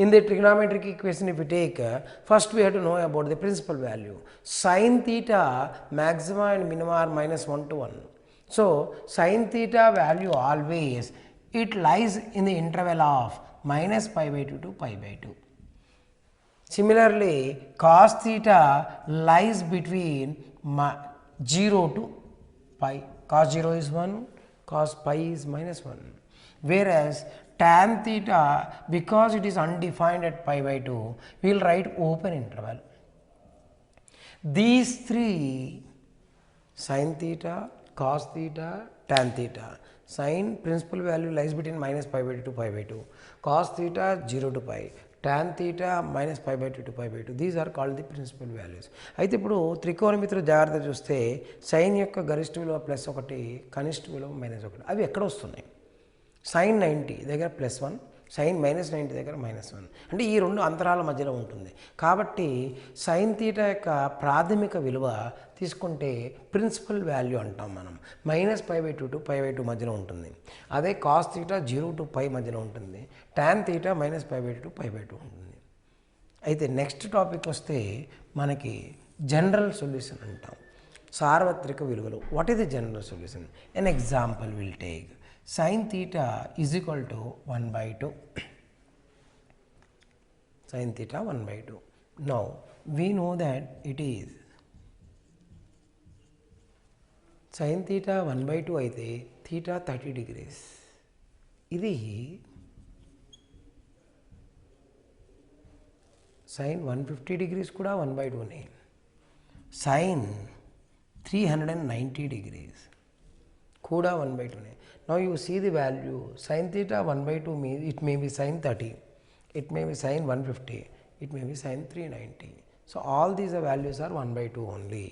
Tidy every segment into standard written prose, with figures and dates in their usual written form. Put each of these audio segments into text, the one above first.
In the trigonometric equation, if we take, first we have to know about the principal value. Sin theta maxima and minima are -1 to 1. So sin theta value always it lies in the interval of -π/2 to π/2. Similarly, cos theta lies between 0 to pi. Cos 0 is 1, cos pi is -1. Whereas tan theta, because it is undefined at π/2, we will write open interval. These three, sin theta, cos theta, tan theta. Sin principal value lies between -π/2 to π/2. Cos theta 0 to pi. Tan theta -π/2 to π/2. These are called the principal values. అయితే ఇప్పుడు త్రికోణమితిలో జాగ్రత్త చూస్తే sign యొక్క గరిష్ట విలువ +1, కనిష్ట విలువ -1. అవి ఎక్కడ వస్తున్నాయి? sin 90 దగ్గర +1, sin -90 దగ్గర -1. అంటే ఈ రెండు అంతరాల మధ్యలో ఉంటుంది. కాబట్టి sin θ యొక్క ప్రాథమిక విలువ తీసుకుంటే ప్రిన్సిపల్ వాల్యూ అంటాం మనం. -π/2 to π/2 మధ్యలో ఉంటుంది. అదే cos θ 0 to π మధ్యలో ఉంటుంది. tan θ -π/2 to π/2 ఉంటుంది. అయితే నెక్స్ట్ టాపిక్ వస్తే మనకి జనరల్ సొల్యూషన్ అంటాం. సార్వత్రిక విలువలు. What is the general solution? An example will take. sin theta is equal to 1/2. Sin theta 1/2. Now we know that it is sin theta 1/2 అయితే theta 30 degrees. ఇది sin 150 degrees కూడా 1/2నే. sin 390 degrees కూడా 1/2నే. Now you see the value. Sin theta 1/2 means it may be sin 30, it may be sin 150, it may be sin 390. So all these values are 1/2 only.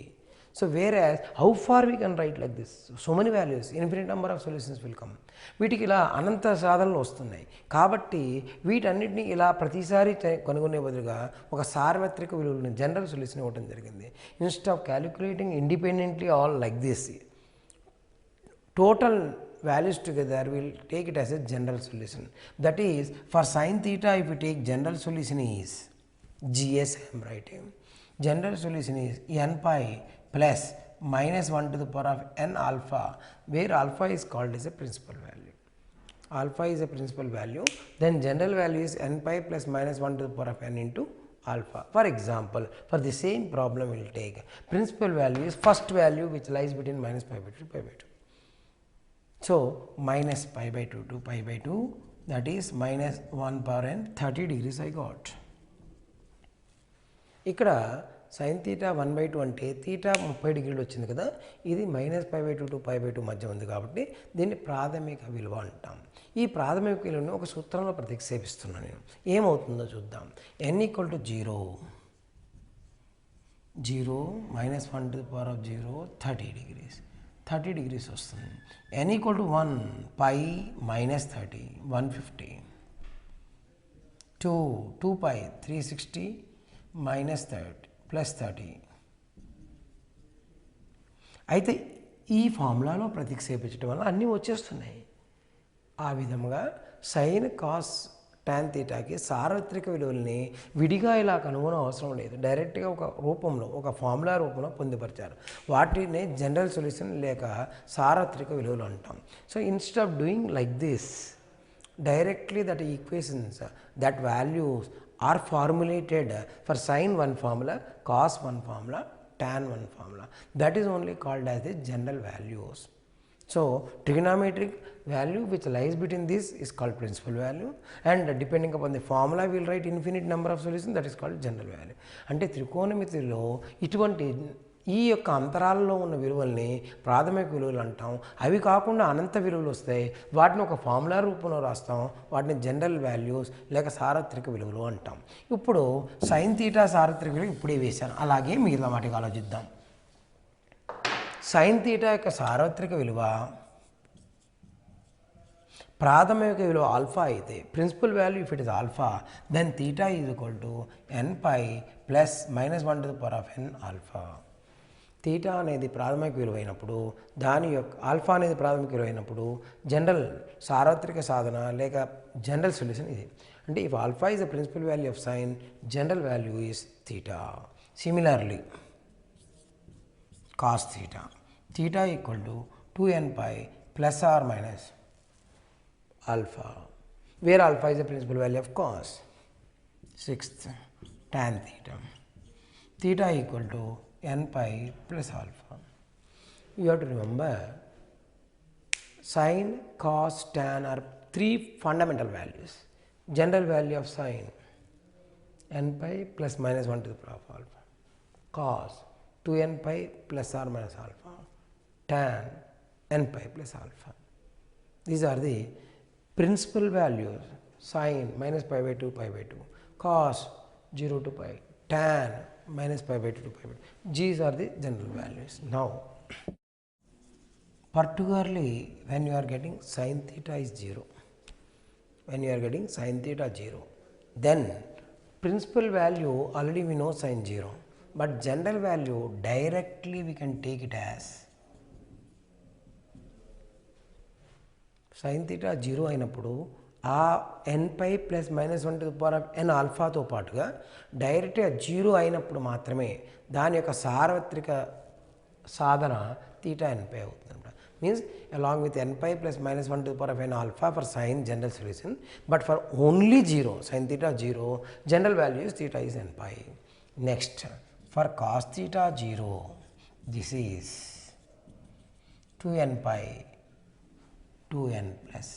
So whereas how far we can write like this? So many values, infinite number of solutions will come. వీటికి ఇలా అనంత సాధనలు వస్తున్నాయి. కాబట్టి వీటన్నిటిని ఇలా ప్రతిసారి కనుగొనే బదులుగా ఒక సార్వత్రిక విలువలను జనరల్ సొల్యూషన్ ఇవ్వడం జరిగింది. Instead of calculating independently all like this, total values together will take it as a general solution. That is, for sin theta, if you take general solution is GS, I am writing. General solution is n pi plus -1 to the power of n alpha, where alpha is called as a principal value. Alpha is a principal value. Then general value is n pi plus -1 to the power of n into alpha. For example, for the same problem we will take principal value is first value which lies between -π/2 to π/2. So -π/2 to π/2, that is -1 power n 30 degrees I got. ఇక్కడ sin theta 1/2 అంటే theta 30 డిగ్రీలు వచ్చింది కదా, ఇది -π/2 to π/2 మధ్య ఉంది కాబట్టి దీన్ని ప్రాథమిక విలువ అంటాం. ఈ ప్రాథమిక విలువను ఒక సూత్రంలో ప్రతిక్షేపిస్తున్నాను నేను. ఏమవుతుందో చూద్దాం. n = 0, 0 -1 to the power of 0 30 degrees, 30 degrees వస్తుంది. n = 1 pi -30 150, 2 pi 360 -30 +30. అయితే ఈ ఫార్ములాలో ప్రతిక్షేపించడం వల్ల అన్నీ వచ్చేస్తున్నాయి. ఆ విధముగా సైన్ కాస్ టాన్ థీటాకి సార్వత్రిక విలువల్ని విడిగా ఇలా కనుగొన అవసరం లేదు. డైరెక్ట్గా ఒక రూపంలో, ఒక ఫార్ములా రూపంలో పొందుపరిచారు. వాటిని జనరల్ సొల్యూషన్ లేక సార్వత్రిక విలువలు అంటాం. So instead of doing like this, directly that equations, that values are formulated for sin one formula, cos one formula, tan one formula. That is only called as the general values. So trigonometric value which lies between this is called principal value, and depending upon the formula we will write infinite number of solutions, that is called general value. అంటే త్రికోణమితిలో ఇటువంటి ఈ యొక్క అంతరాలలో ఉన్న విలువల్ని ప్రాథమిక విలువలు అంటాం. అవి కాకుండా అనంత విలువలు వస్తాయి, వాటిని ఒక ఫార్ములా రూపంలో రాస్తాం. వాటిని జనరల్ వాల్యూస్ లేక సార్వత్రిక విలువలు అంటాం. ఇప్పుడు సైన్ థీటా సార్వత్రిక విలువ ఇప్పుడే వేశాను, అలాగే మిగతా వాటికి ఆలోచిద్దాం. సైన్ థీటా యొక్క సార్వత్రిక విలువ ప్రాథమిక విలువ ఆల్ఫా అయితే, principal value if it is alpha, then theta is equal to n pi plus -1 to the power of n alpha. Theta అనేది ప్రాథమిక విలువ అయినప్పుడు, దాని యొక్క ఆల్ఫా అనేది ప్రాథమిక విలువ అయినప్పుడు జనరల్ సార్వత్రిక సాధన లేక జనరల్ సొల్యూషన్ ఇది. అంటే if alpha is the principal value of sine, general value is theta. Similarly, cos theta, theta equal to 2n pi plus or minus alpha, where alpha is the principal value of cos. Sixth, tan theta, theta equal to n pi plus alpha. You have to remember, sine, cos, tan are three fundamental values. General value of sine n pi plus minus 1 to the power of alpha, cos 2n pi plus or minus alpha, tan n pi plus alpha. These are the principal values. Sine minus pi by 2, pi by 2, cos 0 to pi, tan minus pi by 2 to pi by 2. These are the general values. Now, particularly when you are getting sin theta is 0, when you are getting sin theta 0, then principal value already we know sin 0, but general value directly we can take it as sin theta 0 అయినప్పుడు ఆ n pi plus minus 1 to the power of n ఆల్ఫాతో పాటుగా డైరెక్ట్గా 0 అయినప్పుడు మాత్రమే దాని యొక్క సార్వత్రిక సాధన theta n పై అవుతుంది. Means along with n pi plus minus 1 to the power of n alpha for sine general solution, but for only 0, sin theta 0, general value is theta is n pi. Next, for cos theta 0, this is 2n pi 2n plus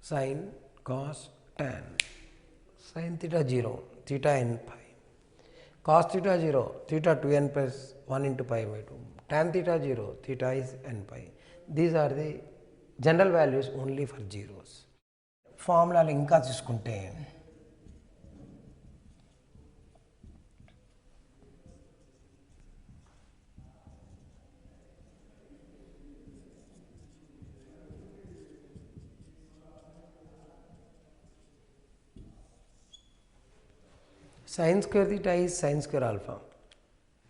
sin, cos, tan, sin theta 0, theta n pi, cos theta 0, theta 2n plus 1 into pi by 2, tan theta 0, theta is n pi. These are the general values only for zeros. ఫార్ములాలు ఇంకా చూసుకుంటే sin square theta is sin square alpha,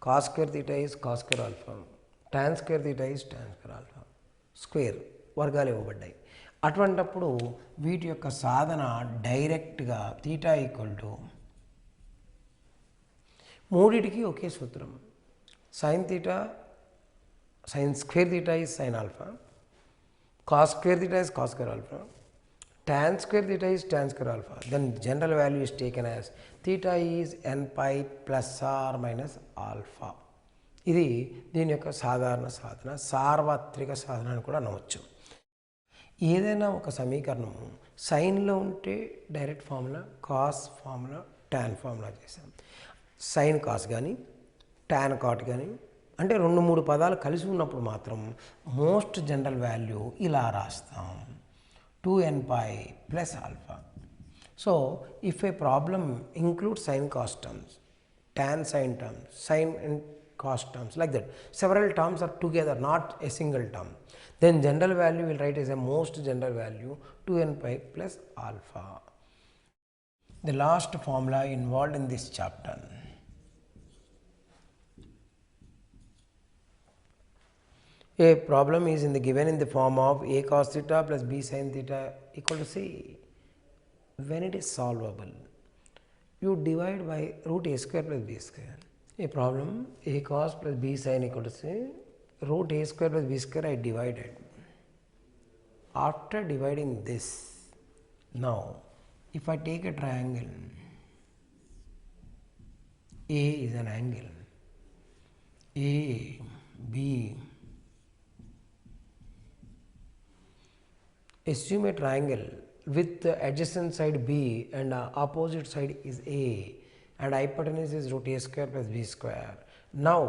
cos square theta is cos square alpha, tan square theta is tan square alpha. Square వర్గాలు ఇవ్వబడ్డాయి. అటువంటప్పుడు వీటి యొక్క సాధన డైరెక్ట్గా theta equal to మూడిటికి ఒకే సూత్రం. sin theta, sin square theta is sin alpha, cos square theta is cos square alpha, tan square theta is tan square alpha. Then general value is taken as theta is n pi plus or minus alpha. ఇది దీని యొక్క సాధారణ సాధన, సార్వత్రిక సాధన అని కూడా అనవచ్చు. ఏదైనా ఒక సమీకరణం సైన్లో ఉంటే direct formula, cos formula, tan formula చేసాం. సైన్ కాస్ కానీ టాన్ కాట్ కానీ అంటే 2-3 పదాలు కలిసి ఉన్నప్పుడు మాత్రం మోస్ట్ జనరల్ వాల్యూ ఇలా రాస్తాం, 2n pi plus alpha. So, if a problem includes sin cos terms, tan sin terms, sin and cos terms, like that, several terms are together, not a single term, then general value will write as a most general value 2n pi plus alpha. The last formula involved in this chapter. A problem is given in the form of a cos theta plus b sin theta equal to c. When it is solvable, you divide by root a square plus b square. A problem a cos plus b sin equal to c, root a square plus b square I divided. After dividing this, now if I take a triangle, A is an angle, A, B, assume a triangle with the adjacent side B and opposite side is A and hypotenuse is root a square plus b square. Now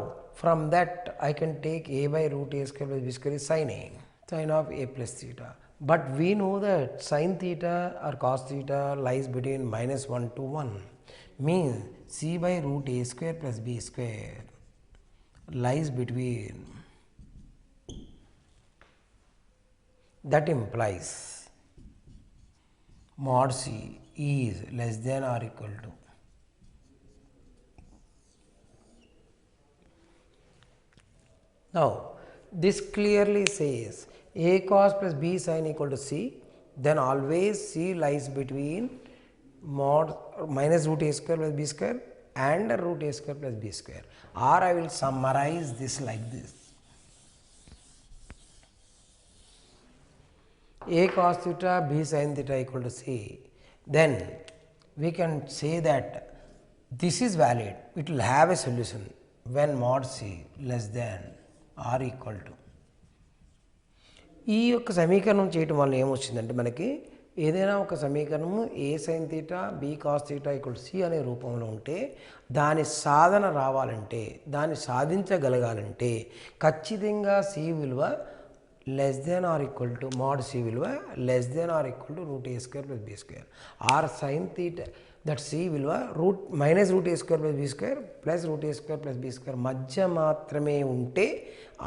from that I can take a by root a square plus b square is sin A, sin of a plus theta. But we know that sin theta or cos theta lies between -1 to 1, means c by root a square plus b square lies between, that implies mod c is less than or equal to Now this clearly says a cos plus b sin equal to c, then always c lies between mod minus root a square plus b square and root a square plus b square, or I will summarize this like this: a cos theta b sin theta equal to c. Then we can say that this is valid, it will have a solution when mod c less than or equal to. ఈ యొక్క సమీకరణం చేయటం వల్ల ఏమొచ్చిందంటే మనకి ఏదైనా ఒక సమీకరణము a sin theta b cos theta equal c అనే రూపంలో ఉంటే దాని సాధన రావాలంటే, దాన్ని సాధించగలగాలంటే ఖచ్చితంగా సి విలువ less than or equal to mod c విలువ less than or equal to root a square plus b square, or sin theta that c విలువ root minus root a square plus b square plus root a square plus b square మధ్య మాత్రమే ఉంటే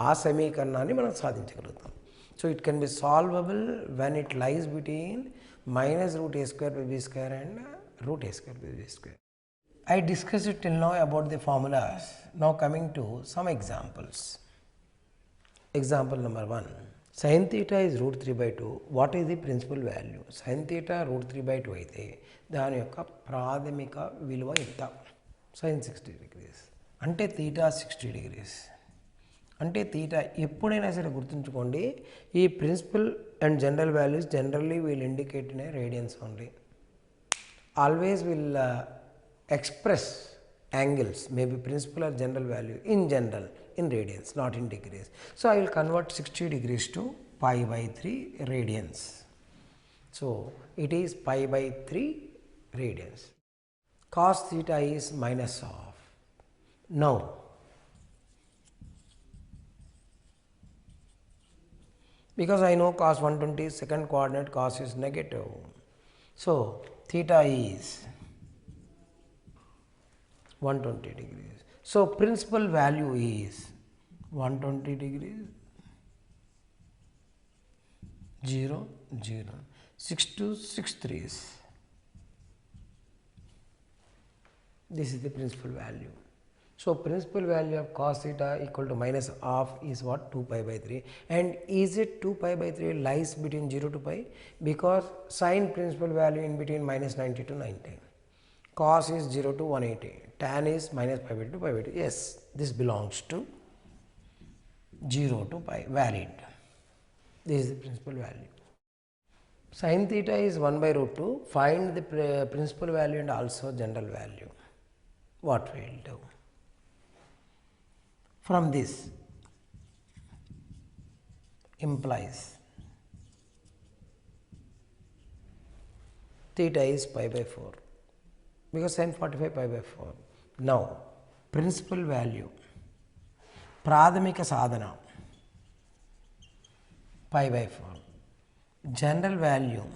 ఆ సమీకరణాన్ని మనం సాధించగలుగుతాం. So it can be solvable when it lies between minus root a square plus b square and root a square plus b square. I discussed it till now about the formulas. Now coming to some examples. Example number 1. Sin theta is root 3 by 2. What is the principal value? Sin theta root 3 by 2 అయితే దాని యొక్క ప్రాథమిక విలువ ఎంత? Sin 60 degrees. అంటే theta 60 degrees. అంటే theta ఎప్పుడైనా సరే గుర్తుంచుకోండి, ఈ principal and general values generally will indicate in radians only. Always will express angles maybe principal or general value in general in radians, not in degrees. So I will convert 60 degrees to pi by 3 radians. So it is pi by 3 radians. Cos theta is minus of. Now because I know cos 120 second coordinate, cos is negative. So theta is 120 degrees. So principal value is 120 degrees, 0, 0, 6 to 6 threes. This is the principal value. So principal value of cos theta equal to minus of is what? 2 pi by 3. And is it 2 pi by 3 lies between 0 to pi? Because sin principal value in between minus 90 to 90. Cos is 0 to 180. Tan is minus pi by 2 to pi by 2. Yes, this belongs to 0 to pi, valid. This is the principal value. Sin theta is 1 by root 2. Find the principal value and also general value. What we will do? From this implies theta is pi by 4 because sin 45 pi by 4. Now principal value pradhamika sadhana pi by 4, general value,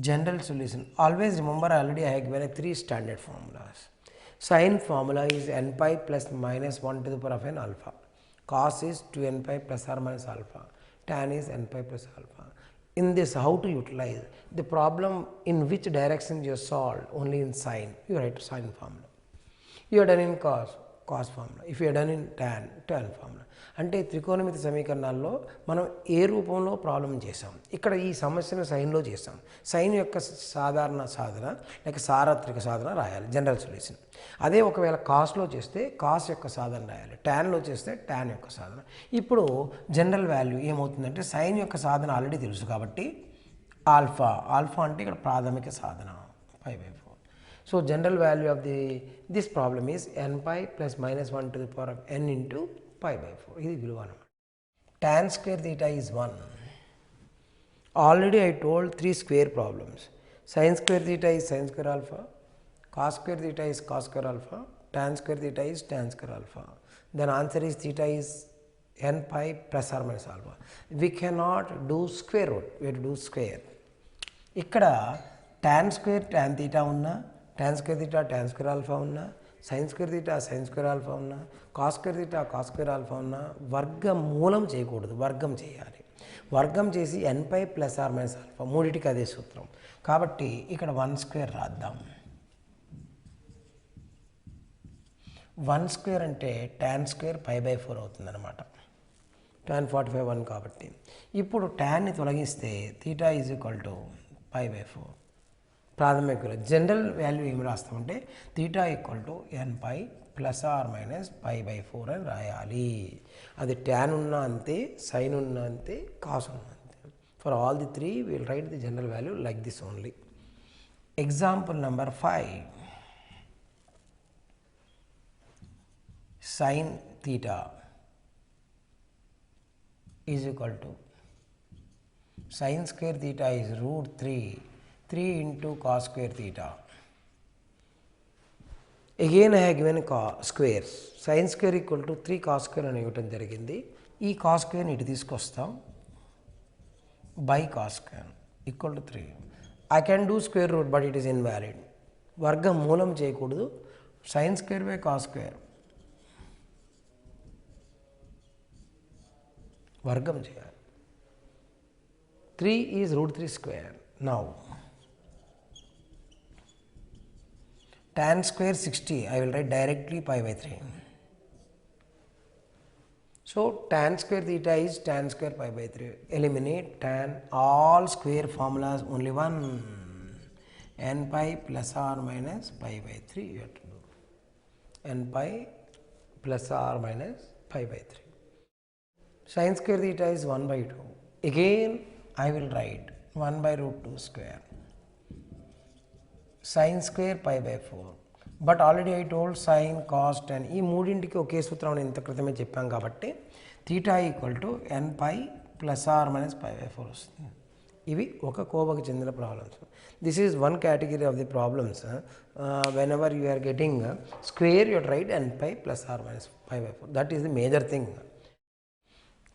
general solution. Always remember, already I have given 3 standard formulas. Sin formula is n pi plus minus 1 to the power of n alpha. Cos is 2n pi plus or minus alpha. Tan is n pi plus alpha. In this, how to utilize the problem, in which direction you solve? Only in sin. You write sin formula. You are done in cos formula. If you are done in tan formula. అంటే త్రికోణమితి సమీకరణాల్లో మనం ఏ రూపంలో problem చేసాం, ఇక్కడ ఈ సమస్యను సైన్లో చేసాం. Sign యొక్క సాధారణ సాధన లేక సార్వత్రిక సాధన రాయాలి, జనరల్ సొల్యూషన్. అదే ఒకవేళ కాస్లో చేస్తే కాస్ యొక్క సాధన రాయాలి, ట్యాన్లో చేస్తే ట్యాన్ యొక్క సాధన. ఇప్పుడు జనరల్ వాల్యూ ఏమవుతుందంటే సైన్ యొక్క సాధన ఆల్రెడీ తెలుసు కాబట్టి ఆల్ఫా అంటే ఇక్కడ ప్రాథమిక సాధన pi by 4. So general value of this problem is n pi plus minus 1 to the power of n into pi by 4. ఇది విలువ అన్నమాట. Tan square theta is 1. Already I told 3 square problems. Sin square theta is sin square alpha, cos square theta is cos square alpha, tan square theta is tan square alpha. Then answer is theta is n pi plus or minus alpha. We cannot do square root, we have to do square. ఇక్కడ tan square tan theta ఉన్నా, tan square theta tan square alpha ఉన్నా, sin square theta sin square alpha ఉన్నా, cos square theta cos square alpha ఉన్నా, వర్గమూలం చేయకూడదు, వర్గం చేయాలి. వర్గం చేసి n pi plus or minus alpha, మూడింటికి అదే సూత్రం. కాబట్టి ఇక్కడ 1 స్క్వేర్ రాద్దాం. 1 స్క్వేర్ అంటే tan స్క్వేర్ π/4 అవుతుంది అనమాట. tan 45 1 కాబట్టి ఇప్పుడు tanని తొలగిస్తే θ ఈజ్ ఈక్వల్ టు π/4. ప్రాథమిక జనరల్ వాల్యూ ఏమి రాస్తామంటే θ equal to nπ plus or minus π/4 అని రాయాలి. అది tan ఉన్నా అంతే, సైన్ ఉన్నా అంతే, కాస్ ఉన్నా అంతే. For all the three will write the general value like this only. Example number 5. sin theta is equal to sin square theta is root 3 into cos square theta. Again I have given squares. Sin square equal to 3 cos square అని ఇవ్వటం జరిగింది. ఈ cos square ని ఇటు తీసుకొస్తాం. by cos square equal to 3. I can do square root but it is invalid. వర్గం మూలం చేయకూడదు. sin square by cos square వర్గం చేయాలి. 3 is root 3 square. Now tan square 60 I will write directly π/3. So tan square theta is tan square π/3. Eliminate tan. All square formulas only one. nπ plus or minus π/3 you have to do. nπ plus or minus π/3. Sin square theta is 1/2. Again I will write 1 by root 2 square. Sin square π/4. But already I told sin, cos, tan ఈ మూడింటికి ఒకే సూత్రం ఇంత క్రితమే చెప్పాం కాబట్టి theta equal to nπ plus or minus π/4 వస్తుంది. ఇవి ఒక కోవకు చెందిన problems. This is one category of the problems. Whenever you are getting square you write nπ plus or minus π/4. That is the major thing.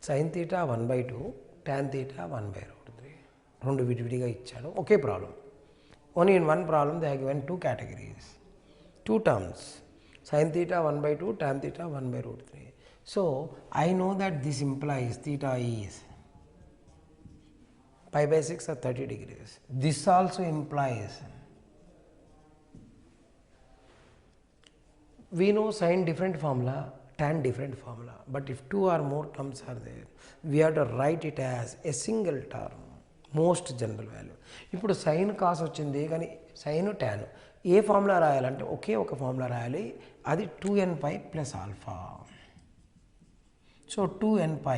sin theta 1/2, tan theta 1/√3. రెండు విడివిడిగా ఇచ్చాడు. ఒకే problem. Only in one problem they have given two categories, two terms. sin theta 1/2, tan theta 1/√3. So I know that this implies theta is π/6 or 30 degrees. This also implies, we know sin different formula, tan different formula, but if two or more terms are there, we have to write it as a single term, most general value. ఇప్పుడు sin cos వచ్చింది కానీ sin tan ఏ formula రాయాలంటే ఒకే ఒక formula రాయాలి. అది 2nπ plus alpha. So 2nπ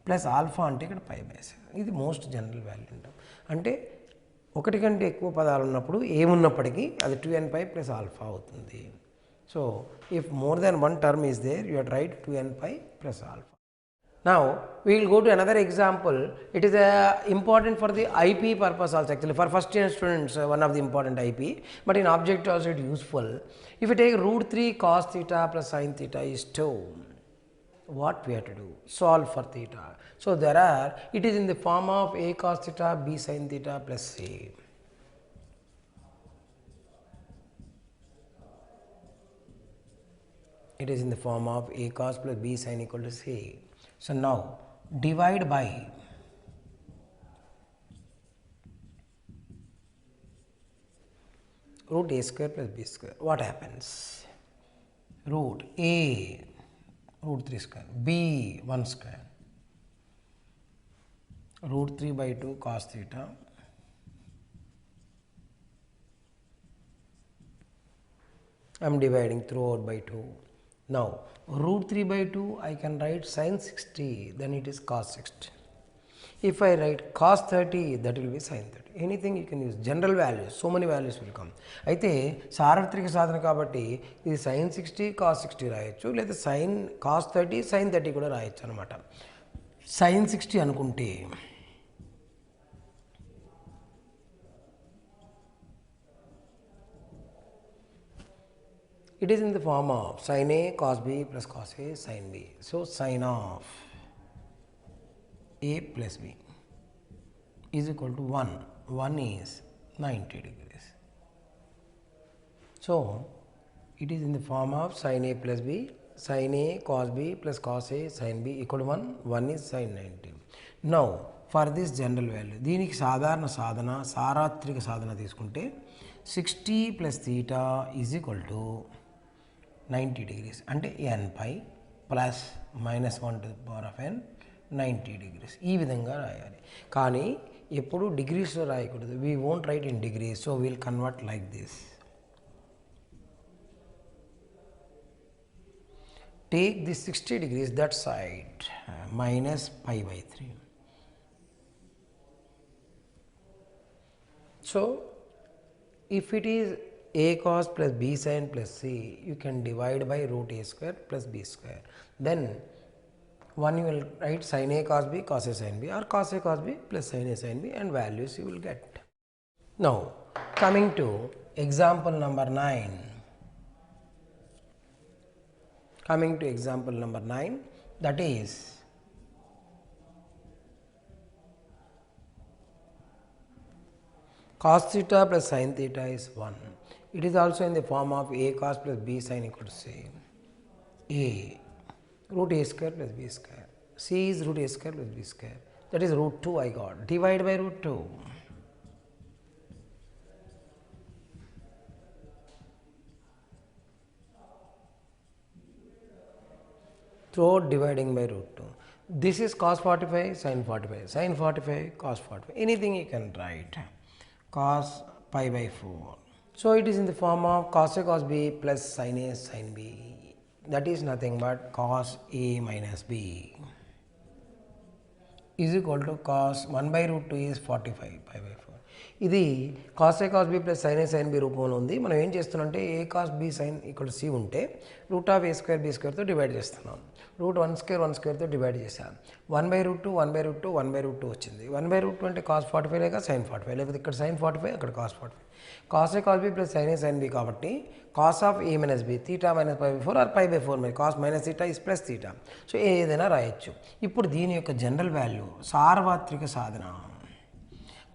plus alpha అంటే ఇక్కడ π/6. ఇది మోస్ట్ జనరల్ వాల్యూ అంటాం. అంటే ఒకటి కంటే ఎక్కువ పదాలు ఉన్నప్పుడు ఏమున్నప్పటికీ అది 2nπ ప్లస్ ఆల్ఫా అవుతుంది. So if more than one term is there, you have to write 2nπ plus alpha. Now we will go to another example. It is important for the IP purpose also, actually for first year students, one of the important IP, but in object also it is useful. If you take root 3 cos theta plus sin theta is 2, what we have to do? Solve for theta. So there are, it is in the form of a cos theta b sin theta plus c. It is in the form of a cos plus b sin equal to c. So now divide by root a square plus b square. What happens? Root a root 3 square, b 1 square, root 3/2 cos theta I am dividing throughout by 2. Now root 3/2 I can write sin 60, then it is cos 60. If I write cos 30, that will be sin 30. Anything you can use, general values, so many values will come. అయితే సార్వత్రిక సాధన కాబట్టి ఇది sin 60 cos 60 రాయొచ్చు, లేదా sin cos 30 sin 30 కూడా రాయొచ్చు అనమాట. sin 60 అనుకుంటే it is in the form of sin a cos b plus cos a sin b. So sin of a plus b is equal to 1. 1 is 90 degrees. So it is in the form of sin a plus b, sin a cos b plus cos a sin b equal to 1. 1 is sin 90. Now for this general value, దీనికి సాధారణ సాధన, సార్వత్రిక సాధన తీసుకుంటే 60 plus theta is equal to 90 degrees అంటే n pi plus minus 1 to the power of n 90 degrees ఈ విధంగా రాయాలి. కానీ ఎప్పుడు డిగ్రీస్లో రాయకూడదు. We won't right in degrees, so will convert like this. Take this 60 degrees that side minus pi by 3. So, if it is a cos plus b sin plus c, you can divide by root a square plus b square. Then, one you will write sin a cos b cos a sin b or cos a cos b plus sin a sin b and values you will get. Now, coming to example number 9. Coming to example number 9, that is cos theta plus sin theta is 1. It is also in the form of a cos plus b sin equal to say a root a square plus b square. C is root a square plus b square. That is root 2 I got. Divide by root 2. Throughout dividing by root 2. This is cos 45, sin 45, sin 45, cos 45. Anything you can write. Cos pi by 4. So it is in the form of cos a cos b plus sin a sin b. That is nothing but cos a minus b is equal to cos 1 by root 2 is 45 pi by 4. ఇది cos a cos b plus sin a sin b రూపంలో ఉంది. మనం ఏం చేస్తున్నామంటే a cos b sin ఇక్కడ c ఉంటే root of a square b స్క్వేర్తో divide చేస్తున్నాం. రూట్ 1 స్క్వేర్తో డివైడ్ చేశాం. 1 by root 2 1 by root 2 1 by root 2 వచ్చింది. 1 బై రూట్ 2 అంటే cos 45 లేక sin 45, లేకపోతే ఇక్కడ sin 45 అక్కడ cos 45. cos a cos b plus sin a sin b కాబట్టి cos of a minus b theta minus pi by 4 or pi by 4 cos minus theta is plus theta. So ఏదైనా రాయొచ్చు. ఇప్పుడు దీని యొక్క general value సార్వత్రిక సాధన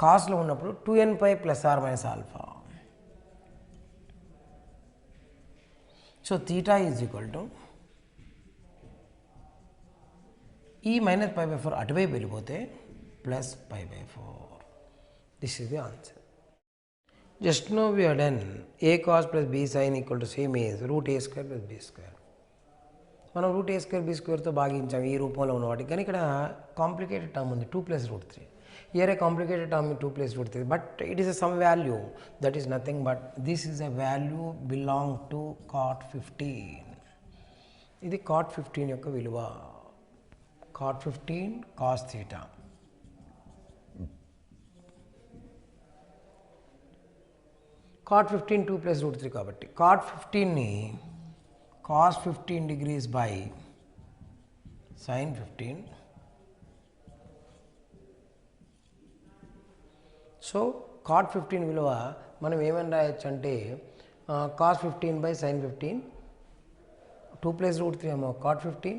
కాస్లో ఉన్నప్పుడు 2n pi plus or minus alpha. So theta is equal to ఈ minus pi by 4 అటువైపు వెళ్ళిపోతే plus pi by 4. This is the answer. Just no we are done a cos plus b sine equal to same is root a square plus b square. మనం root a square b స్క్వేర్తో భాగించాం ఈ రూపంలో ఉన్న వాటికి. కానీ ఇక్కడ complicated term ఉంది 2 plus root 3. Here a complicated term is 2 plus root 3, but it is some value that is nothing but this is a value belong to cot 15. ఇది cot 15 యొక్క విలువ. cot 15 cos theta. cot 15 2 plus root 3 కాబట్టి cot 15 ని cos 15 degrees by sin 15. So cot 15 విలువ మనం ఏమని రాయొచ్చు అంటే cos 15 by sin 15 2 plus root 3 ఏమో cot 15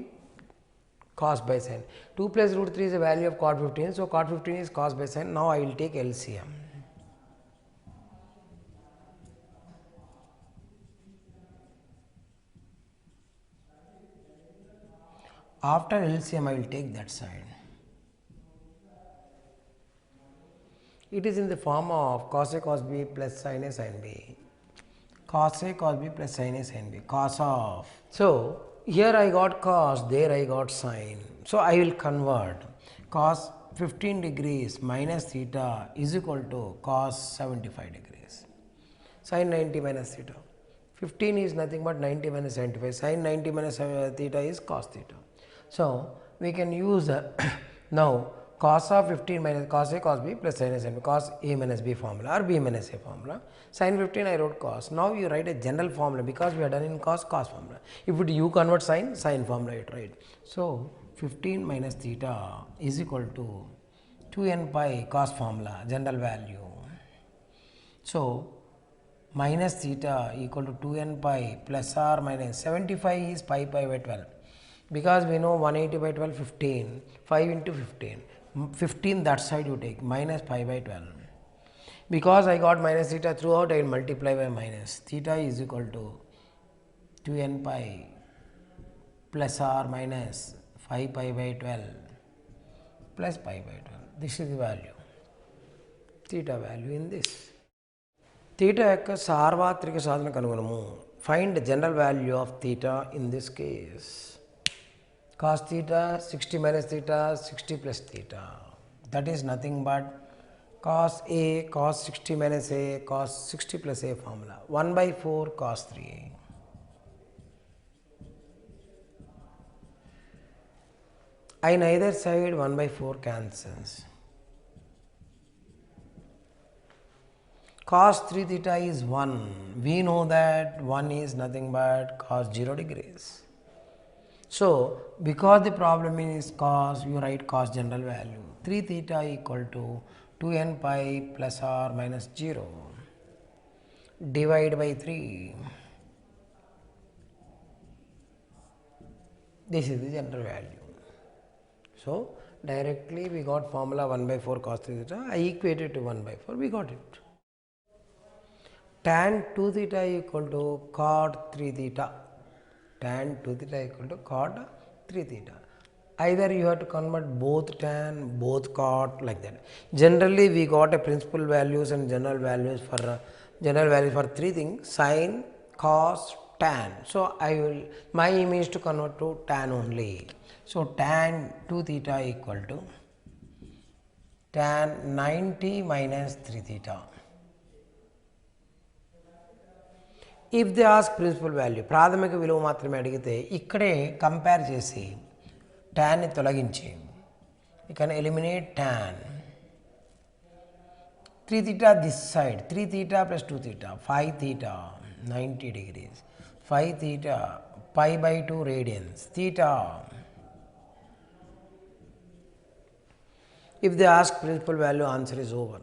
cos by sin. 2 plus root 3 is the value of cot 15. So cot 15 is cos by sin. Now I will take LCM. After LCM I will take that side. It is in the form of cos a cos b plus sin a sin b. Cos a cos b plus sin a sin b. Cos of. So here I got cos, there I got sin. So I will convert cos 15 degrees minus theta is equal to cos 75 degrees. Sin 90 minus theta. 15 is nothing but 90 minus 75. Sin 90 minus theta is cos theta. So we can use now cos of 15 minus cos a cos b plus sin a sin b, cos a minus b formula or b minus a formula. Sin 15 I wrote cos. Now you write a general formula because we are done in cos formula. If it you convert sin formula you write. So 15 minus theta is equal to 2n pi cos formula general value. So minus theta equal to 2n pi plus or minus 75 is pi by 12. Because we know 180 by 12 15, 5 into 15. 15 that side you take minus pi by 12. Because I got minus theta throughout, I will multiply by minus. Theta is equal to 2n pi plus or minus 5 pi by 12 plus pi by 12. This is the value. Theta value in this. Theta యొక్క సార్వత్రిక సాధన కనుగొనము. Find the general value of theta in this case. Cos theta 60 minus theta 60 plus theta, that is nothing but cos A cos 60 minus A cos 60 plus A formula, 1 by 4 cos 3A. In either side 1 by 4 cancels. Cos 3 theta is 1. We know that 1 is nothing but cos 0 degrees. So, because the problem is cos, you write cos general value. 3 theta equal to 2n pi plus or minus 0. Divide by 3. This is the general value. So, directly we got formula 1 by 4 cos 3 theta. I equated to 1 by 4. We got it. Tan 2 theta equal to cot 3 theta. Tan 2 theta equal to cot 3 theta. Either you have to convert both tan, both cot, like that. Generally, we got a principal values and general values for three things: sin, cos, tan. So my aim is to convert to tan only. So tan 2 theta equal to tan 90 minus 3 theta. If they ask principal value, ప్రాథమిక విలువ మాత్రమే అడిగితే ఇక్కడే compare చేసి టాన్ని తొలగించి you can eliminate tan 3 theta this side, 3 theta plus 2 theta, 5 theta 90 degrees, 5 theta pi by 2 radians, theta. If they ask principal value, answer is over.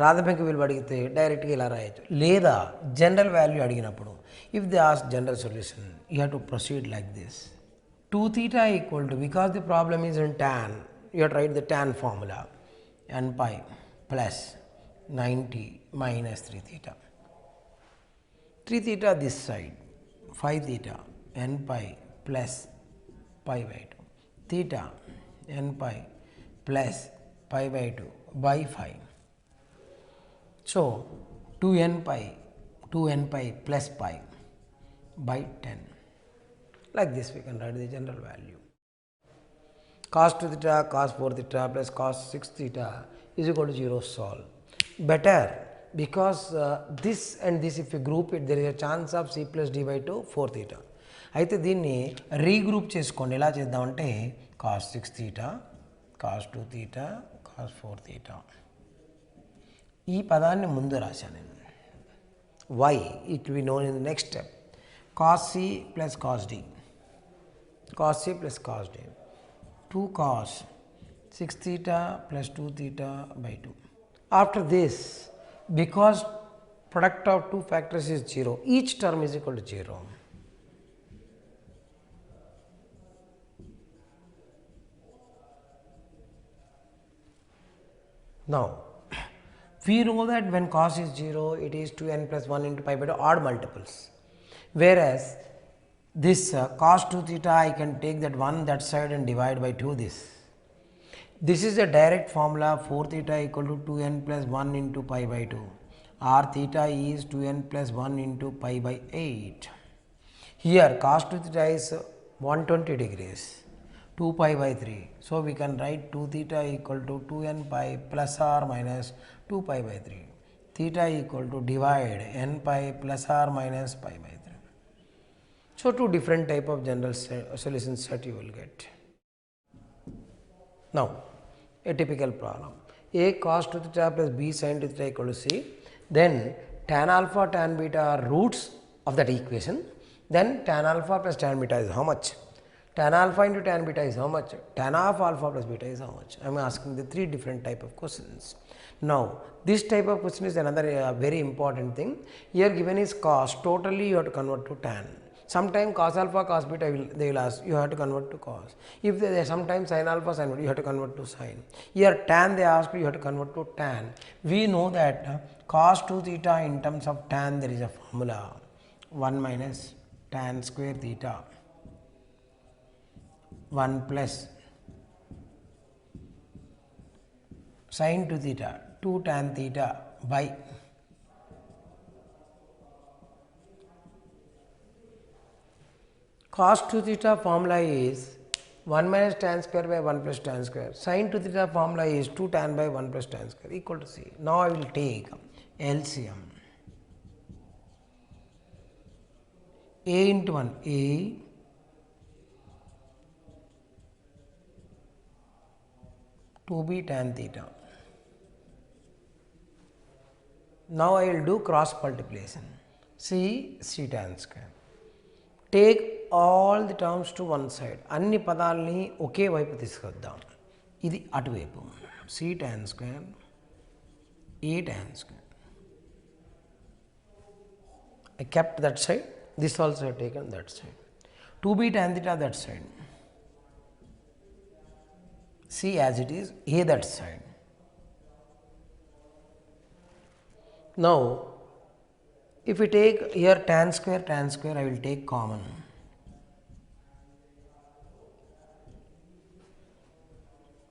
ప్రాథమిక విలువ అడిగితే డైరెక్ట్గా ఇలా రాయొచ్చు, లేదా జనరల్ వాల్యూ అడిగినప్పుడు if they ask general solution you have to proceed like this. 2 theta equal to, because the problem is in tan, you have to write the tan formula, n pi plus 90 minus 3 theta. 3 theta this side, 5 theta n pi plus pi by 2, theta n pi plus pi by 2 by 5. So 2n pi plus pi by 10. Like this we can write the general value. Cos 2 theta, cos 4 theta plus cos 6 theta is equal to 0, solve. Better, because this and this if you group it, there is a chance of c plus d by 2 4 theta. అయితే దీన్ని regroup చేసుకోండి. ఎలా చేద్దామంటే cos 6 theta, cos 2 theta, cos 4 theta. ఈ పదాన్ని ముందు రాశాను నేను. Why? It will be known in the next step. Cos c plus cos d. Cos c plus cos d. 2 cos 6 theta plus 2 theta by 2. After this, because product of two factors is 0, each term is equal to 0. Now, we know that when cos is 0, it is 2n plus 1 into pi by 2 odd multiples. Whereas this cos 2 theta, I can take that 1 that side and divide by 2 this. This is a direct formula, 4 theta equal to 2n plus 1 into pi by 2. R theta is 2n plus 1 into pi by 8. Here cos 2 theta is 120 degrees. 2 pi by 3. So we can write 2 theta equal to 2n pi plus or minus 2 pi by 3. Theta equal to divide n pi plus or minus pi by 3. So two different type of general solution set you will get. Now a typical problem. A cos 2 theta plus b sin 2 theta equal to c. Then tan alpha tan beta are roots of that equation. Then tan alpha plus tan beta is how much? Tan alpha into tan beta is how much? Tan of alpha plus beta is how much? I am asking the three different type of questions. Now, this type of question is another very important thing. Here given is cos, totally you have to convert to tan. Sometimes cos alpha, cos beta, they will ask, you have to convert to cos. If they sometimes sin alpha, sin beta, you have to convert to sin. Here tan they ask, you have to convert to tan. We know that cos 2 theta in terms of tan, there is a formula 1 minus tan square theta 1 plus sin 2 theta 2 tan theta by cos 2 theta formula is 1 minus tan square by 1 plus tan square. Sin 2 theta formula is 2 tan by 1 plus tan square equal to C. Now I will take LCM. A into 1 A, 2b tan theta. Now I will do cross multiplication. C tan square. Take all the terms to one side. అన్ని పదాలని ఒకే వైపు తీసుకొద్దాం. ఇది అటువైపు. C tan square, A tan square. I kept that side. This also I have taken that side. 2b tan theta that side. C as it is, A that side. Now, if we take here tan square, I will take common.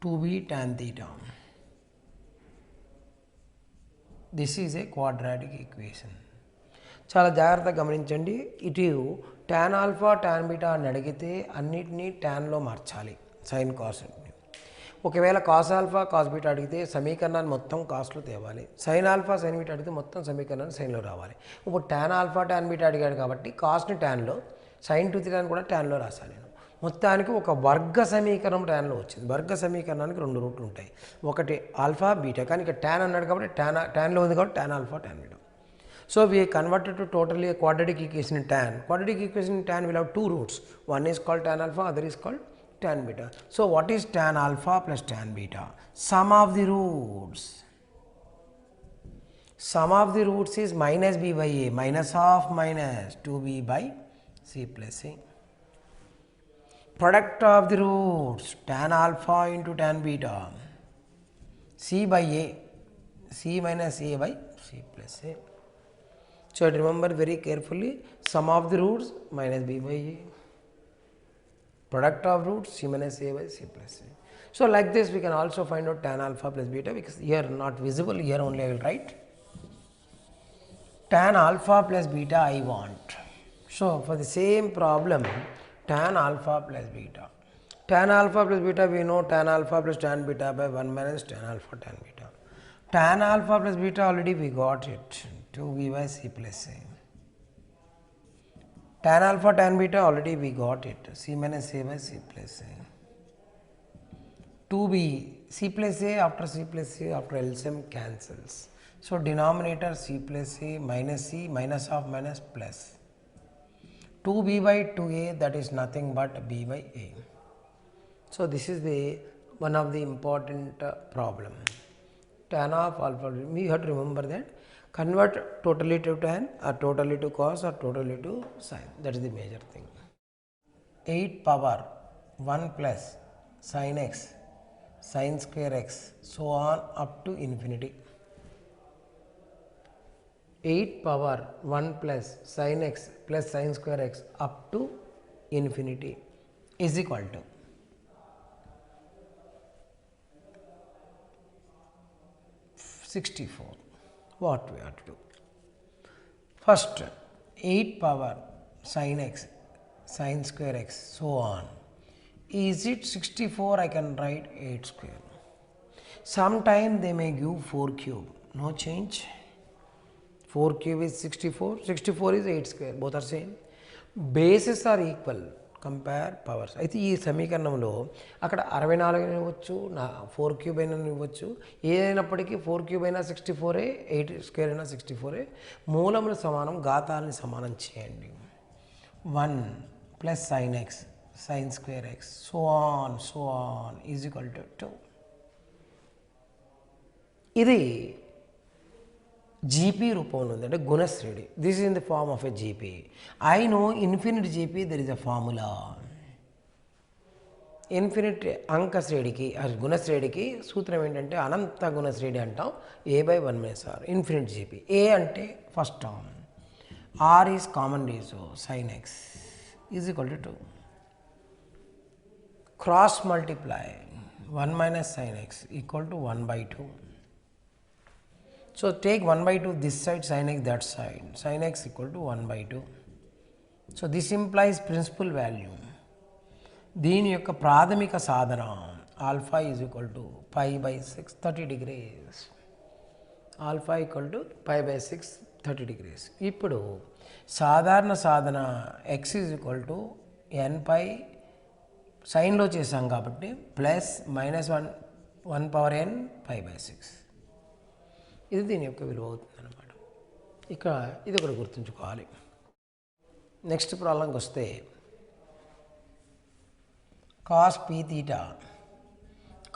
To be tan theta. This is a quadratic equation. చాలా జాగ్రత్తగా గమనించండి. ఇటు tan alpha tan beta అని అడిగితే అన్నిటినీ ట్యాన్లో మార్చాలి sine cos. ఒకవేళ cos alpha cos beta అడిగితే సమీకరణాన్ని మొత్తం కాస్ట్లో తేవాలి. సైన్ ఆల్ఫా సైన్ బీటా అడిగితే మొత్తం సమీకరణాన్ని సైన్లో రావాలి. ఇప్పుడు tan ఆల్ఫా tan బీటా అడిగాడు కాబట్టి కాస్ని ట్యాన్లో, సైన్ 2 theta కూడా ట్యాన్లో రాశాను నేను. మొత్తానికి ఒక వర్గ సమీకరణం ట్యాన్లో వచ్చింది. వర్గ సమీకరణానికి 2 రూట్లు ఉంటాయి. ఒకటి ఆల్ఫా బీటా, కానీ ఇక్కడ ట్యాన్ అన్నాడు కాబట్టి ట్యాన్లో ఉంది కాబట్టి tan alpha tan beta. So we converted to totally a quadratic equation in tan. Quadratic equation in tan will have 2 roots. One is called tan alpha, other is called tan beta. So what is tan alpha plus tan beta? Sum of the roots. Sum of the roots is minus b by a, minus of minus 2b by c plus a. Product of the roots, tan alpha into tan beta, c by a, c minus a by c plus a. So remember very carefully, sum of the roots minus b by a, product of roots c minus a by c plus a. So like this we can also find out tan alpha plus beta, because here not visible, here only I will write tan alpha plus beta I want. So for the same problem, tan alpha plus beta. Tan alpha plus beta we know tan alpha plus tan beta by 1 minus tan alpha tan beta. Tan alpha plus beta already we got it, 2b by c plus a. Tan alpha tan beta already we got it, c minus a by c plus a. 2b, c plus a after LCM cancels. So denominator c plus a minus c, minus of minus plus. 2b by 2a, that is nothing but b by a. So this is the one of the important problem. Tan of alpha, we have to remember that convert totally to tan or totally to cos or totally to sin, that is the major thing. 8 power 1 plus sin x, sin square x, so on up to infinity. 8 power 1 plus sin x plus sin square x up to infinity is equal to 64. What we have to do? First, 8 power sin x, sin square x, so on. Is it 64? I can write 8 square. Sometime they may give 4 cube. No change. 4 cube is 64. 64 is 8 square. Both are same. Bases are equal. Compare powers. అయితే ఈ సమీకరణంలో అక్కడ 64 ఇవ్వచ్చు, 4 cube అయినా ఇవ్వచ్చు, ఏదైనప్పటికీ 4 cube అయినా 64, 8 square అయినా 64. మూలములు సమానం, ఘాతాలని సమానం చేయండి. 1 plus sine x, sine square x, so on is equal to 2. ఇది జీపీ రూపంలో ఉంది, అంటే గుణశ్రేణి. This is in the form of a GP. I know infinite GP, there is a formula. Infinite అంక శ్రేణికి, గుణశ్రేణికి సూత్రం ఏంటంటే అనంత గుణశ్రేణి అంటాం, a by 1 minus r. Infinite GP. A అంటే first term, r is common ratio, sine x is equal to 2. Cross multiply 1 minus sin x equal to 1 by 2. So take 1 by 2 this side, sin x that side, sin x equal to 1 by 2. So this implies principal value. దీని యొక్క ప్రాథమిక సాధన alpha is equal to pi by 6 30 degrees. Alpha equal to pi by 6 30 degrees. ఇప్పుడు సాధారణ సాధన x is equal to n pi సైన్లో చేసాం కాబట్టి plus minus 1 power n pi by 6. ఇది దీని యొక్క విలువ అవుతుంది అన్నమాట. ఇక ఇది ఒకటి గుర్తుంచుకోవాలి. నెక్స్ట్ ప్రాబ్లంకి వస్తే cos p theta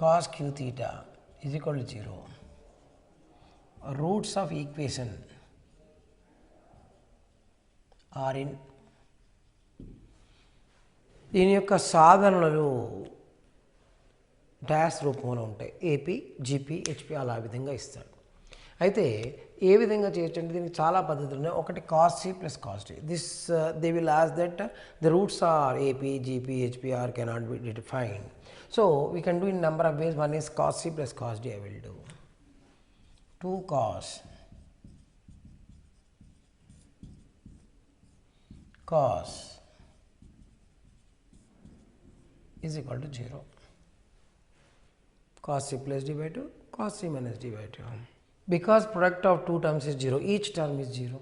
cos q theta is equal to 0. Roots of equation are in. దీని యొక్క సాధనలు డాష్ రూపంలో ఉంటాయి. ఏపీ జీపీ హెచ్పి అలా విధంగా ఇస్తాడు. అయితే ఏ విధంగా చేయొచ్చు అంటే దీనికి చాలా పద్ధతులు ఉన్నాయి. ఒకటి cos c plus cos d. This they will as that the roots are AP GP HP or cannot be defined. So we can do in number of ways. One is cos c plus cos d. I will do 2 cos is equal to 0. Cos c plus d by 2, cos c minus d by 2. Because product of two terms is 0, each term is 0.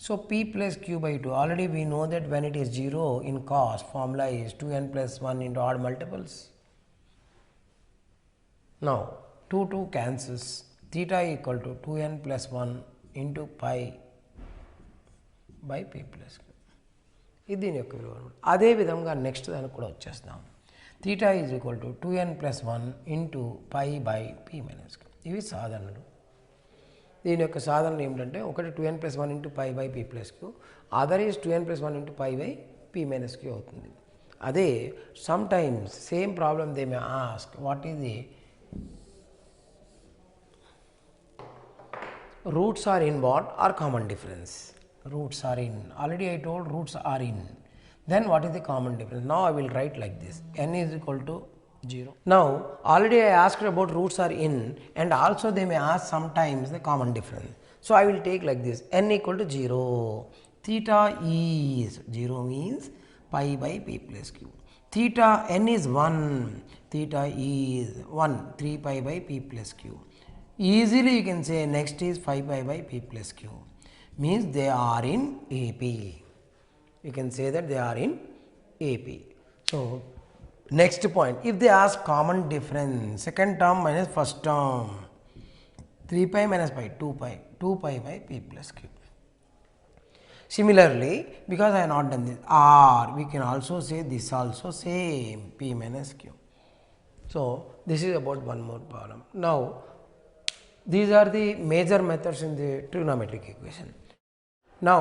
So p plus q by 2, already we know that when it is 0 in cos, formula is 2n plus 1 into odd multiples. Now 2 cancels, theta equal to 2n plus 1 into pi by p plus q. ఇది దీని యొక్క విలువ. అదే విధంగా next దానికి కూడా వచ్చేస్తాం. Theta is equal to 2n plus 1 into pi by p minus q. ఇవి సాధనలు. దీని యొక్క సాధనలు ఏమిటంటే ఒకటి 2n plus 1 into pi by p plus q, other is 2n plus 1 into pi by p minus q అవుతుంది. అదే some times same problem they may ask what is the roots are in what or common difference. Roots are in, already I told roots are in. Then what is the common difference? Now I will write like this, n is equal to 0. Now already I asked about roots are in, and also they may ask sometimes the common difference. So I will take like this, n equal to 0. Theta is 0 means pi by p plus q. Theta n is 1, theta is 1 3 pi by p plus q. Easily you can say next is 5 pi by p plus q, means they are in AP. You can say that they are in AP. So next point, if they ask common difference, second term minus first term, 3 pi minus pi 2 pi by p plus q. Similarly, because I have not done this r, we can also say this also same p minus q. So this is about one more problem. Now these are the major methods in the trigonometric equation. Now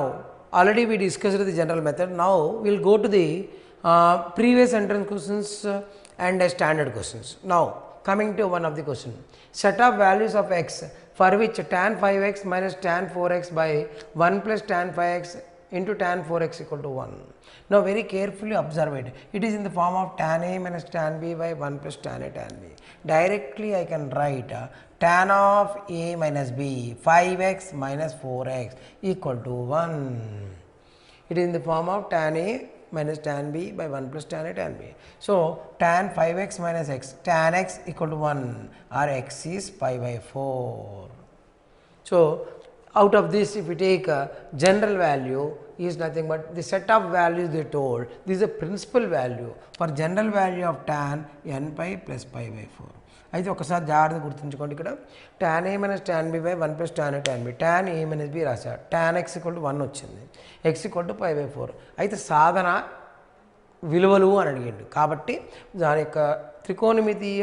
already we discussed the general method. Now we will go to the previous entrance questions and standard questions. Now coming to one of the question, set of values of x for which tan 5x minus tan 4x by 1 plus tan 5x into tan 4x equal to 1. Now very carefully observe it. It is in the form of tan a minus tan b by 1 plus tan a tan b. Directly I can write tan of a minus b 5x minus 4x equal to 1. It is in the form of tan a minus tan b by 1 plus tan a tan b. So tan 5x minus x, tan x equal to 1 or x is pi by 4. So out of this, if we take a general value is nothing but the set of values they told. This is a principal value for general value of tan n pi plus pi by 4. అయితే ఒకసారి జాగ్రత్తగా గుర్తుంచుకోండి. ఇక్కడ tan a minus tan b by 1 plus tan a tan b, tan a minus b రాశాడు, tan x equal to 1 వచ్చింది, x equal to pi by 4. అయితే సాధన విలువలు అని అడిగాడు కాబట్టి దాని యొక్క త్రికోణమితీయ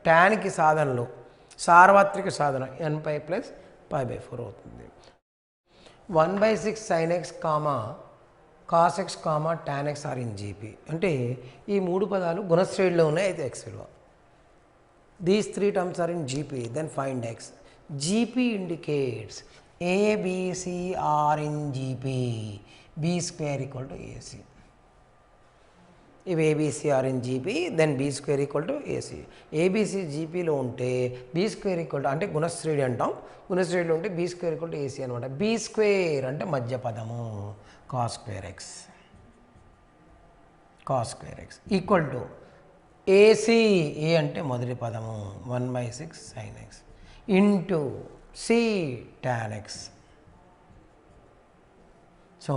ట్యాన్కి సాధనలు సార్వత్రిక సాధన n pi plus pi by 4 అవుతుంది. 1/6 sin x cos x tan x are in GP. అంటే ఈ మూడు పదాలు గుణశ్రేణిలో ఉన్నాయి. అయితే x విలువ, these three terms are in GP, then find x. GP indicates A, B, C are in GP, B square equal to AC. if ABC are in GP, then B square equal to AC. ABC GPలో ఉంటే B square equal to అంటే గుణశ్రేణి అంటాం. గుణశ్రేణిలో ఉంటే B square equal to AC అనమాట. B square అంటే మధ్య పదము cos square x. cos square x equal to AC A అంటే మొదటి పదము 1/6 sin x into C tan x. So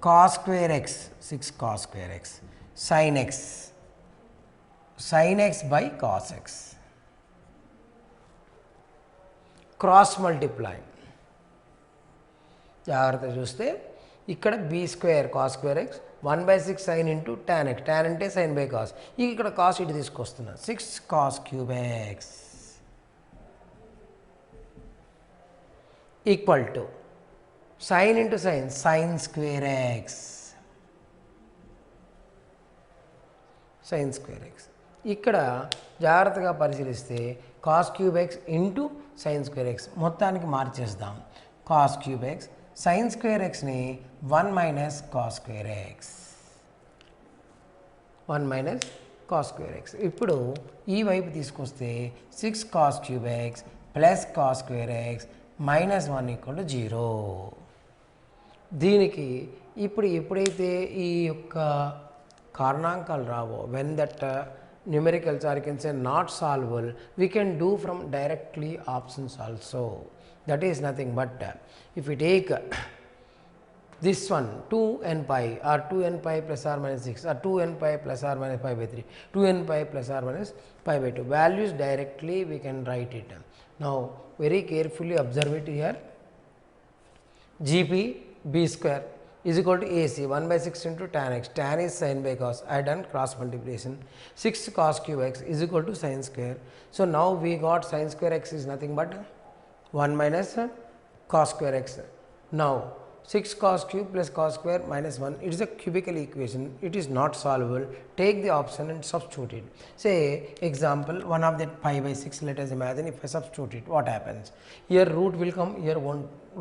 cos square x 6 cos square x sin x by cos x. Cross multiply జాగ్రత్త చూస్తే ఇక్కడ b square cos square x 1/6 sin into tan x. tan అంటే sin by cos. ఇక్కడ cos ఇటు తీసుకొస్తున్నా 6 cos cube x equal to sin into sin square x sin square x. ఇక్కడ జాగ్రత్తగా పరిశీలిస్తే cos cube x into sin square x మొత్తానికి మార్చేద్దాం. cos cube x sin square xని 1 minus cos square x 1 minus cos square x. ఇప్పుడు ఈ వైపు తీసుకొస్తే 6 cos cube x plus cos square x minus 1 equal to 0. దీనికి ఇప్పుడు ఎప్పుడైతే ఈ యొక్క కారణాంకాలు రావో, when that numericals are, you can say, not solvable, we can do from directly options also. That is nothing but if we take this one 2n pi or 2n pi plus or minus 6 or 2n pi plus or minus pi by 3, 2n pi plus or minus pi by 2 values directly we can write it. Now very carefully observe it here. GP b square is equal to AC 1/6 into tan x. Tan is sin by cos. I done cross multiplication. 6 cos cube x is equal to sin square. So now we got sin square x is nothing but 1 minus cos square x. Now 6 cos cube plus cos square minus 1, it is a cubical equation. It is not solvable. Take the option and substitute it. Say example, one of that pi by 6, let us imagine if I substitute it, what happens? Here root will come, here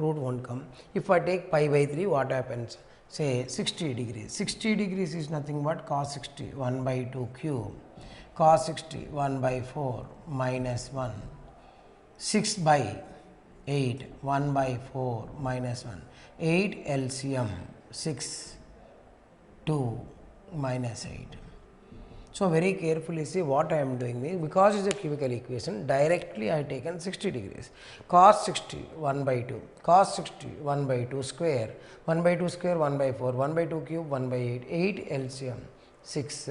root won't come. If I take pi by 3, what happens? Say 60 degrees. 60 degrees is nothing but cos 60 1 by 2 cube. Cos 60 1 by 4 minus 1. 6 by 8 1 by 4 minus 1. 8 LCM 6 2 minus 8. So very carefully see what I am doing is, because it is a cubical equation, directly I taken 60 degrees. Cos 60 1 by 2, cos 60 1 by 2 square, 1 by 2 square 1 by 4, 1 by 2 cube 1 by 8, 8 LCM 6,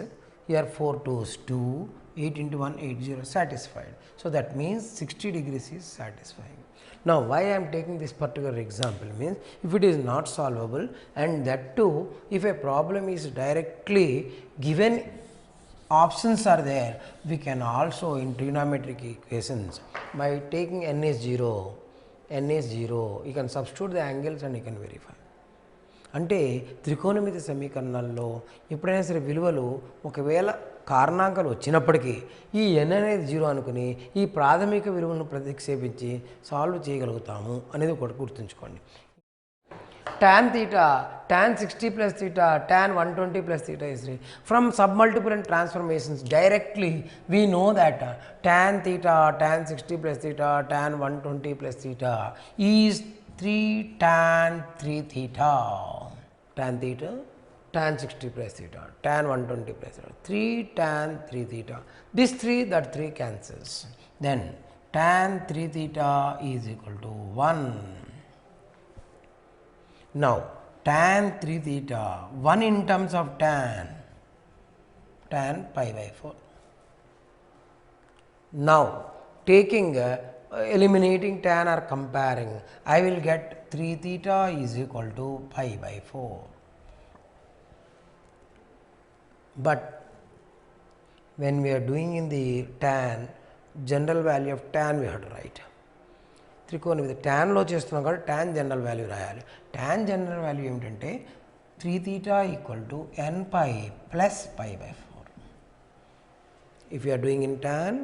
here 4 2s 2, 8 into 1 80, satisfied. So that means 60 degrees is satisfying. Now why I am taking this particular example means, if it is not solvable, and that too if a problem is directly given, options are there, we can also in trigonometric equations by taking n is 0, you can substitute the angles and you can verify. అంటే త్రికోణమితి సమీకరణాల్లో ఎప్పుడైనా సరే విలువలు ఒకవేళ కారణాంకాలు వచ్చినప్పటికీ ఈ n అనేది 0 అనుకుని ఈ ప్రాథమిక విలువను ప్రతిక్షేపించి సాల్వ్ చేయగలుగుతాము అనేది ఒకటి గుర్తుంచుకోండి. tan theta, tan 60 plus theta, tan 120 plus theta is 3. From submultiple and transformations, directly we know that tan theta, tan 60 plus theta, tan 120 plus theta is 3 tan 3 theta. Tan theta, tan 60 plus theta, tan 120 plus theta, 3 tan 3 theta. This 3, that 3 cancels. Then tan 3 theta is equal to 1. Now tan 3 theta, 1 in terms of tan pi by 4. Now taking eliminating tan or comparing, I will get 3 theta is equal to pi by 4. But when we are doing in the tan, general value of tan we have to write. త్రికోణమితి ట్యాన్లో చేస్తున్నాం కాబట్టి tan general value రాయాలి. Tan general value ఏమిటంటే 3 theta equal to n pi plus pi by 4. If you are doing in tan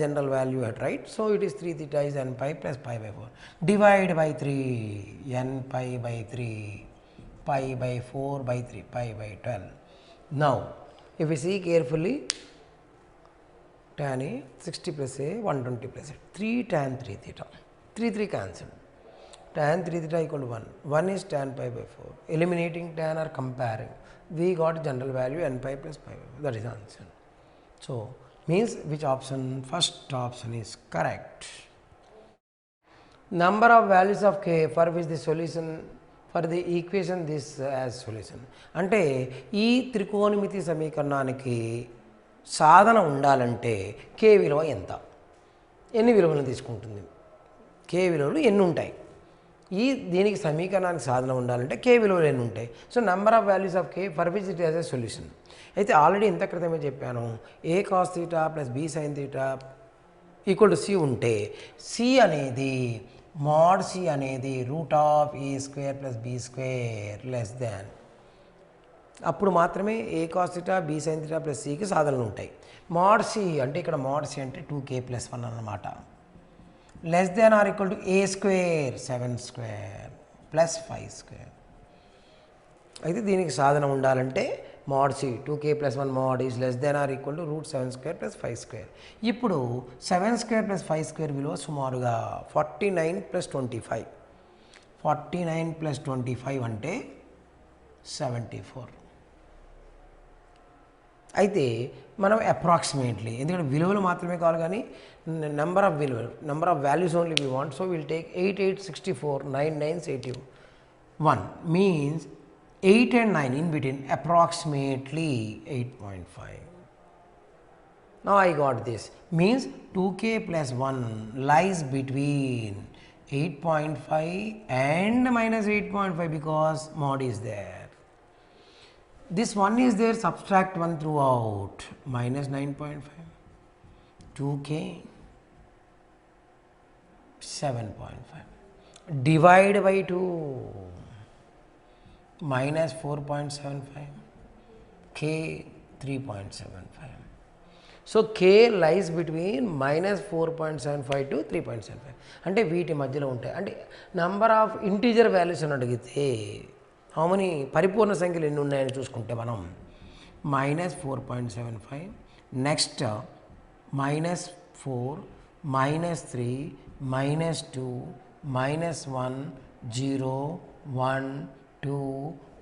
general value at right, so it is 3 theta is n pi plus pi by 4. Divide by 3, n pi by 3, pi by 4 by 3, pi by 12. Now If we see carefully, tan A 60 plus A 120 plus A, 3 tan 3 theta, 3 cancelled. Tan 3 theta equal to 1. 1 is tan pi by 4. Eliminating tan or comparing, we got general value n pi plus pi by 4. That is the answer. So, means which option? First option is correct. Number of values of k for which the solution for the equation this as solution. అంటే ఈ త్రికోణమితి సమీకరణానికి సాధన ఉండాలంటే k విలువ ఎంత, ఎన్ని విలువలను తీసుకుంటుంది, k విలువలు ఎన్ని ఉంటాయి, ఈ దీనికి సమీకరణానికి సాధన ఉండాలంటే k విలువలు ఎన్ని ఉంటాయి. So number of values of k for which it has a solution. అయితే ఆల్రెడీ ఇంత క్రితమే చెప్పాను, a cos theta ప్లస్ b sin theta equal to c ఉంటే c అనేది mod c అనేది root of a square plus b square less than, అప్పుడు మాత్రమే a cos theta b sin theta plus cకి సాధనలు ఉంటాయి. mod c అంటే ఇక్కడ mod c అంటే 2k ప్లస్ 1 అన్నమాట. Less than or equal to a square 7 square plus 5 square. అయితే దీనికి సాధన ఉండాలంటే mod c 2k plus 1 mod is less than or equal to route 7 square plus 5 square. ఇప్పుడు 7 square plus 5 square విలువ సుమారుగా 49 plus 25. 49 plus 25 అంటే 74. అయితే మనం అప్రాక్సిమేట్లీ, ఎందుకంటే విలువలు మాత్రమే కావాలి కానీ number of values only we want. So will take 8 8 64 9 9 81 means 8 and 9 in between, approximately 8.5. Now I got this, means 2k plus 1 lies between 8.5 and minus 8.5 because mod is there. This 1 is there, subtract 1 throughout, minus 9.5, 2k 7.5, divide by 2, minus 4.75, k 3.75. So k lies between minus 4.75 to 3.75. అంటే వీటి మధ్యలో ఉంటాయి. అంటే number of integer values అని అడిగితే how many పరిపూర్ణ సంఖ్యలు ఎన్ని ఉన్నాయని చూసుకుంటే మనం minus 4.75, next minus 4, minus 3, minus 2, minus 1, 0, 1, 2,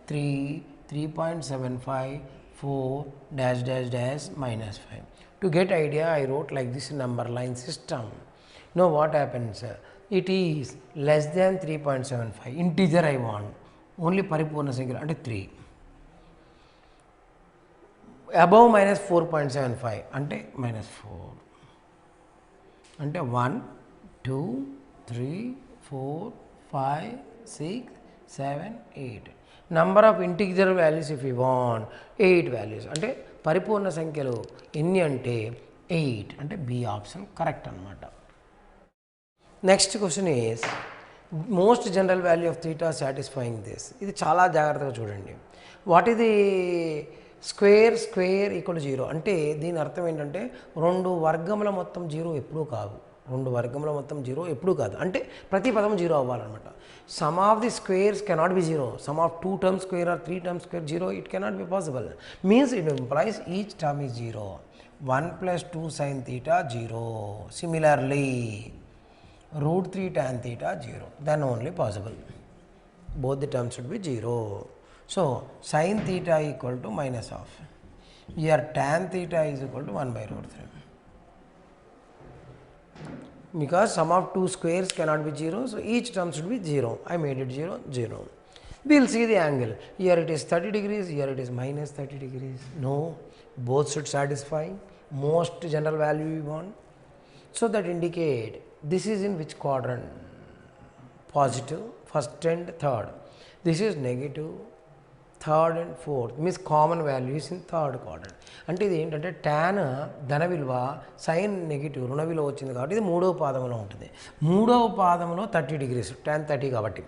3, 3.75, 4, dash dash dash, minus 5. To get idea, I wrote like this number line system. Now what happens? It is less than 3.75. Integer I want. Only paripurna singular అంటే 3. Above minus 4.75 అంటే minus 4. అంటే 1, 2, 3, 4, 5, 6, 7, 8. Number of integer values if you want 8 values. అంటే పరిపూర్ణ సంఖ్యలు ఎన్ని అంటే 8. అంటే B option correct అన్నమాట. Next question is most general value of theta satisfying this. ఇది చాలా జాగ్రత్తగా చూడండి. వాట్ ఇది స్క్వేర్ ఈక్వల్ 0 అంటే దీని అర్థం ఏంటంటే 2 వర్గముల మొత్తం 0 ఎప్పుడూ కాదు. 2 వర్గముల మొత్తం 0 ఎప్పుడూ కాదు. అంటే ప్రతి పదం 0 అవ్వాలన్నమాట. Sum of the squares cannot be 0. Sum of 2 terms square or 3 terms square 0, it cannot be possible. Means it implies each term is 0. 1 plus 2 sin theta 0. Similarly, root 3 tan theta 0. Then only possible. Both the terms should be 0. So, sin theta equal to minus of. Here tan theta is equal to 1 by root 3. Because sum of 2 squares cannot be 0, so each term should be 0. I made it 0, 0. We will see the angle. Here it is 30 degrees, here it is minus 30 degrees. No, both should satisfy. Most general value we want. So that indicate this is in which quadrant? Positive, first and third. This is negative, third and fourth. Means common value is in third quadrant. అంటే ఇది ఏంటంటే tan ధన విలువ sin negative రుణ విలువ వచ్చింది కాబట్టి ఇది మూడవ పాదంలో ఉంటుంది. మూడవ పాదంలో 30 degrees, tan 30 కాబట్టి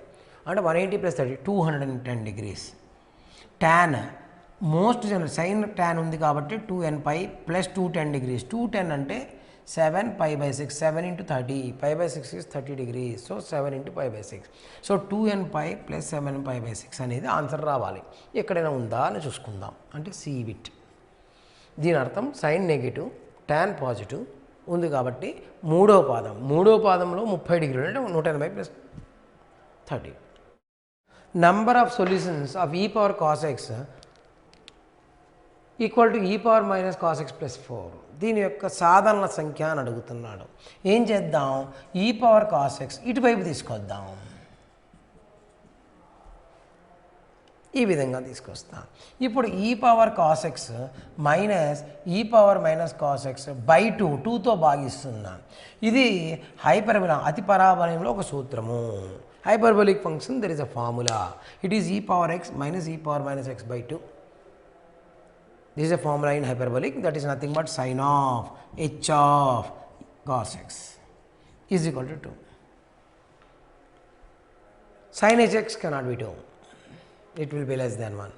అంటే 180 plus 30 210 degrees. tan most general sin tan ఉంది కాబట్టి 2n pi plus 210 degrees. 210 అంటే 7 pi by 6, 7 into 30, pi by 6 is 30 degrees. So 7 into pi by 6. So 2n pi plus 7 pi by 6 అనేది ఆన్సర్ రావాలి. ఎక్కడైనా ఉందా అని చూసుకుందాం. అంటే see it. దీని అర్థం సైన్ నెగిటివ్ tan పాజిటివ్ ఉంది కాబట్టి మూడో పాదంలో 30 డిగ్రీలు అంటే 180 plus 30. Number of solutions of e power cos X equal to e power minus cos X plus 4. దీని యొక్క సాధారణ సంఖ్య అని అడుగుతున్నాడు. ఏం చేద్దాం, e పవర్ కాస్ ఎక్స్ ఇటువైపు తీసుకొద్దాం, ఈ విధంగా తీసుకొస్తాం. ఇప్పుడు e power cos X minus e power minus cos X by 2తో భాగిస్తున్నాం. ఇది అతి పరాబలంలో ఒక సూత్రము. Hyperbolic function there is a formula. It is e power X minus e power minus X by 2. This is a formula in hyperbolic, that is nothing but sin of h of cos x is equal to 2. Sin hx cannot be 2. It will be less than 1.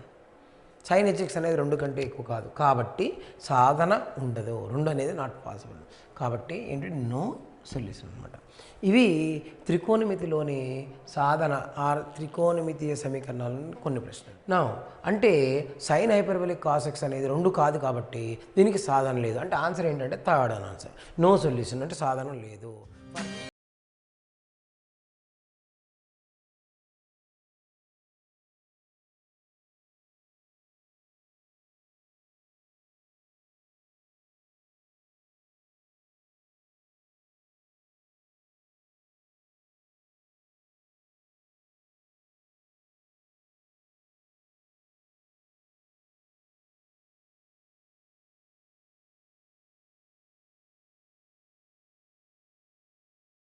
Sin hx అనేది 2 కంటే ఎక్కువ కాదు కాబట్టి సాధన ఉండదు. 2 అనేది not possible కాబట్టి ఏంటి no solution అనమాట. ఇవి త్రికోణమితిలోని సాధన త్రికోణమితీయ సమీకరణాలను కొన్ని ప్రశ్నలు. నా అంటే సైన్ హైపర్బోలిక్ కాస్ ఎక్స్ అనేది 2 కాదు కాబట్టి దీనికి సాధన లేదు. అంటే ఆన్సర్ ఏంటంటే థర్డ్ ఆన్సర్. నో సొల్యూషన్ అంటే సాధన లేదు.